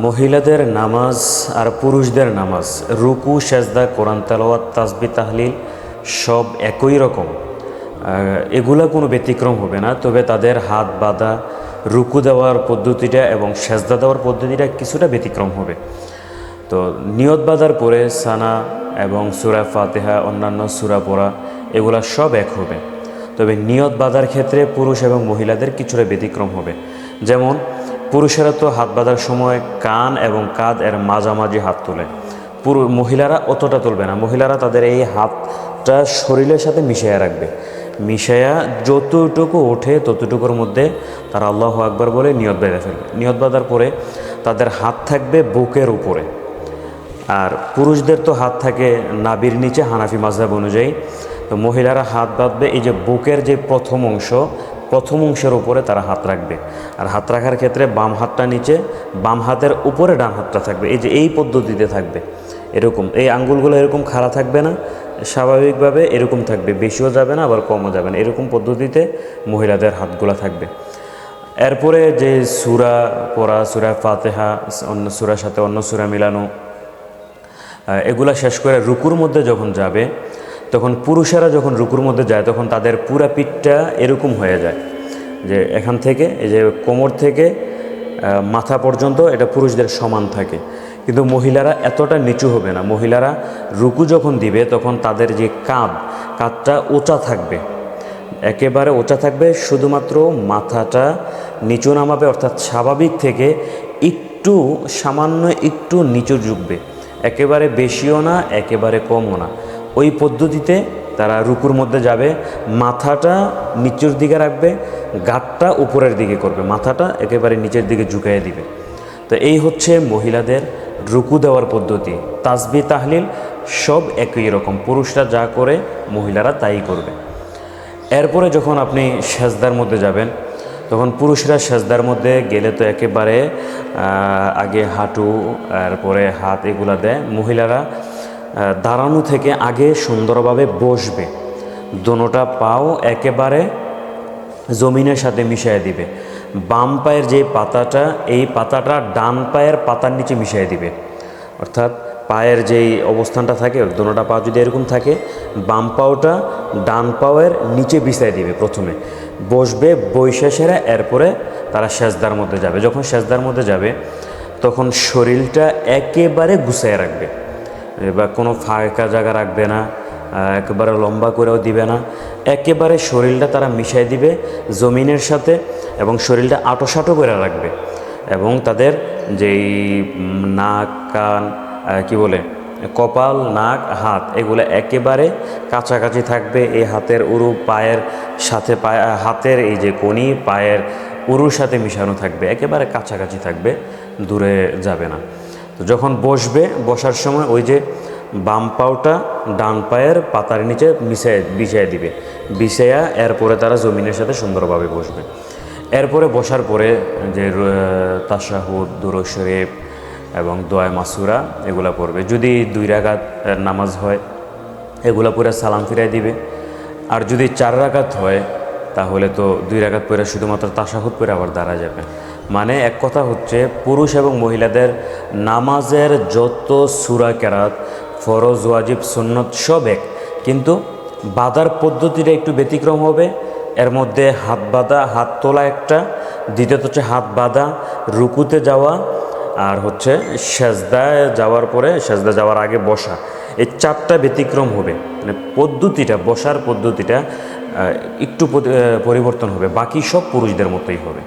মহিলাদের নামাজ আর পুরুষদের নামাজ, রুকু, সেজদা, কোরআন তেলাওয়াত, তাসবিহ, তাহলিল সব একই রকম। এগুলা কোনো ব্যতিক্রম হবে না। তবে তাদের হাত বাঁধা, রুকু দেওয়ার পদ্ধতিটা এবং সেজদা দেওয়ার পদ্ধতিটা কিছুটা ব্যতিক্রম হবে। তো নিয়ত বাঁধার পরে সানা এবং সূরা ফাতিহা, অন্যান্য সূরা পড়া এগুলা সব এক হবে। তবে নিয়ত বাঁধার ক্ষেত্রে পুরুষ এবং মহিলাদের কিছুটা ব্যতিক্রম হবে। যেমন পুরুষেরা তো হাত বাঁধার সময় কান এবং কাঁধ এর মাঝামাঝি হাত তোলে, মহিলারা অতটা তুলবে না। মহিলারা তাদের এই হাতটা শরীরের সাথে মিশিয়ে রাখবে, মিশাইয়া যতটুকু ওঠে ততটুকুর মধ্যে তারা আল্লাহু আকবার বলে নিয়ত বেঁধে ফেলবে। নিয়ত বাঁধার পরে তাদের হাত থাকবে বুকের উপরে, আর পুরুষদের তো হাত থাকে নাভির নিচে হানাফি মাযহাব অনুযায়ী। তো মহিলারা হাত বাঁধবে এই যে বুকের যে প্রথম অংশের উপরে তারা হাত রাখবে। আর হাত রাখার ক্ষেত্রে বাম হাতটা নিচে, বাম হাতের উপরে ডান হাতটা থাকবে। এই যে এই পদ্ধতিতে থাকবে, এরকম এই আঙ্গুলগুলো এরকম খাড়া থাকবে না, স্বাভাবিকভাবে এরকম থাকবে, বেশিও যাবে না আবার কমও যাবে না, এরকম পদ্ধতিতে মহিলাদের হাতগুলো থাকবে। এরপরে যে সূরা পড়া, সূরা ফাতিহা, অন্য সূরার সাথে অন্য সূরা মিলানো, এগুলা শেষ করে রুকুর মধ্যে যখন যাবে, তখন পুরুষেরা যখন রুকুর মধ্যে যায় তখন তাদের পুরা পিঠটা এরকম হয়ে যায় যে এখান থেকে এই যে কোমর থেকে মাথা পর্যন্ত এটা পুরুষদের সমান থাকে। কিন্তু মহিলারা এতটা নিচু হবে না। মহিলারা রুকু যখন দিবে তখন তাদের যে কাঁধটা উঁচা থাকবে, একেবারে উঁচা থাকবে, শুধুমাত্র মাথাটা নিচু নামাবে, অর্থাৎ স্বাভাবিক থেকে সামান্য একটু নিচু ঝুঁকবে, একেবারে বেশিও না একেবারে কমও না। ওই পদ্ধতিতে তারা রুকুর মধ্যে যাবে, মাথাটা নিচের দিকে রাখবে, গাঁটটা উপরের দিকে করবে, মাথাটা একেবারে নিচের দিকে ঝুঁকিয়ে দিবে। তো এই হচ্ছে মহিলাদের রুকু দেওয়ার পদ্ধতি। তাসবিহ তাহলিল সব একই রকম, পুরুষরা যা করে মহিলারা তাই করবে। এরপরে যখন আপনি সেজদার মধ্যে যাবেন তখন পুরুষরা সেজদার মধ্যে গেলে তো একেবারে আগে হাঁটু, এরপরে হাত এগুলা দেয়। মহিলারা দাঁড়ানো থেকে আগে সুন্দরভাবে বসবে, দোনোটা পাও একেবারে জমিনের সাথে মিশিয়ে দিবে। বাম পায়ের যে পাতাটা, এই পাতাটা ডান পায়ের পাতার নিচে মিশিয়ে দিবে, অর্থাৎ পায়ের যেই অবস্থানটা থাকে, দোনোটা পা যদি এরকম থাকে, বাম পাওটা ডান পায়ের নিচে বিছাই দিবে। প্রথমে বসবে, বৈশা সেরা এরপরে তারা সেজদার মধ্যে যাবে। যখন সেজদার মধ্যে যাবে তখন শরীরটা একেবারে গুছিয়ে রাখবে, বা কোনো ফাঁকা জায়গা রাখবে না, একেবারে লম্বা করেও দিবে না, একেবারে শরীরটা তারা মিশাই দিবে জমিনের সাথে এবং শরীরটা আঁটোসাঁটো করে রাখবে। এবং তাদের যেই নাক, কান, কপাল, নাক, হাত এগুলো একেবারে কাছাকাছি থাকবে। এই হাতের উরু পায়ের সাথে, হাতের এই যে কনি পায়ের উরুর সাথে মিশানো থাকবে, একেবারে কাছাকাছি থাকবে, দূরে যাবে না। তো যখন বসবে, বসার সময় ওই যে বাম পাওটা ডান পায়ের পাতার নিচে বিছাইয়া দিবে, বিছাইয়া এরপরে তারা জমিনের সাথে সুন্দরভাবে বসবে। এরপরে বসার পরে যে তাশাহুদ, দুরূদ শরীফ এবং দোয়া মাসুরা এগুলা পড়বে। যদি 2 রাকাত নামাজ হয় এগুলা পড়ে সালাম ফিরাই দিবে। আর যদি 4 রাকাত হয় তাহলে তো 2 রাকাত পড়ে শুধুমাত্র তাশাহুদ পড়ে আবার দাঁড়া যাবে। মানে এক কথা হচ্ছে, পুরুষ এবং মহিলাদের নামাজের যত সূরা কেরাত, ফরজ, ওয়াজিব, সুন্নত সব এক, কিন্তু বাঁধার পদ্ধতিটা একটু ব্যতিক্রম হবে। এর মধ্যে হাত বাঁধা, হাত তোলা একটা, দ্বিতীয়ত হচ্ছে হাত বাঁধা, রুকুতে যাওয়া, আর হচ্ছে সেজদায় যাওয়ার পরে, সেজদা যাওয়ার আগে বসা, এই 4টা ব্যতিক্রম হবে। মানে পদ্ধতিটা, বসার পদ্ধতিটা একটু পরিবর্তন হবে, বাকি সব পুরুষদের মতোই হবে।